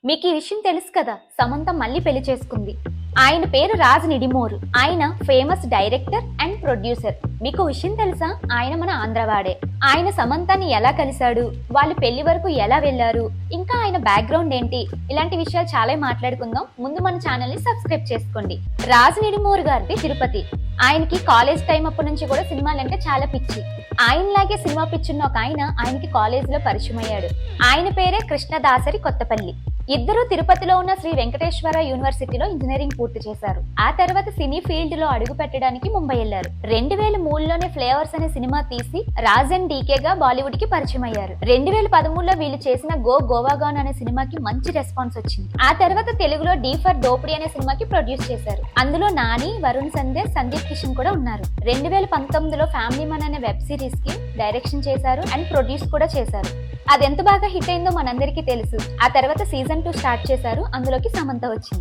మీకు ఈ విషయం తెలుసు కదా, సమంత మళ్ళీ పెళ్లి చేసుకుంది. ఆయన పేరు రాజ్ నిడిమోరు. ఆయన ఫేమస్ డైరెక్టర్ అండ్ ప్రొడ్యూసర్. మీకు విషయం తెలుసా, ఆయన మన ఆంధ్రవాడే. ఆయన సమంతని ఎలా కలిశాడు, వాళ్ళు పెళ్లి వరకు ఎలా వెళ్లారు, ఇంకా ఆయన బ్యాక్గ్రౌండ్ ఏంటి, ఇలాంటి విషయాలు చాలా మాట్లాడుకుందాం. ముందు మన ఛానల్ ని సబ్స్క్రైబ్ చేసుకోండి. రాజ్ నిడిమోరు గారిది తిరుపతి. ఆయనకి కాలేజ్ టైం అప్పటి నుంచి కూడా సినిమాలంటే చాలా పిచ్చి. ఆయనలాగే సినిమా పిచ్చున్న ఒక ఆయనకి కాలేజ్ లో పరిచయం అయ్యాడు. ఆయన పేరే కృష్ణదాసరి కొత్తపల్లి. ఇద్దరు తిరుపతిలో ఉన్న శ్రీ వెంకటేశ్వర యూనివర్సిటీలో ఇంజనీరింగ్ పూర్తి చేశారు. ఆ తర్వాత సినీ ఫీల్డ్ లో అడుగు పెట్టడానికి ముంబై వెళ్లారు. 2003లోనే ఫ్లేవర్స్ అనే సినిమా తీసి రాజ్ అండ్ డీకే గా బాలీవుడ్ కి పరిచయం అయ్యారు. 2013లో వీళ్ళు చేసిన గోవాగాన్ అనే సినిమాకి మంచి రెస్పాన్స్ వచ్చింది. ఆ తర్వాత తెలుగులో డీ ఫర్ దోపిడీ అనే సినిమాకి ప్రొడ్యూస్ చేశారు. అందులో నాని, వరుణ్ సందేశ్, సందీప్ కిషన్ కూడా ఉన్నారు. 2019లో ఫ్యామిలీ మన్ అనే వెబ్ సిరీస్ కి డైరెక్షన్ చేశారు అండ్ ప్రొడ్యూస్ కూడా చేశారు. అది ఎంత బాగా హిట్ అయిందో మనందరికీ తెలుసు. ఆ తర్వాత సీజన్ 2 స్టార్ట్ చేశారు. అందులోకి సమంత వచ్చింది.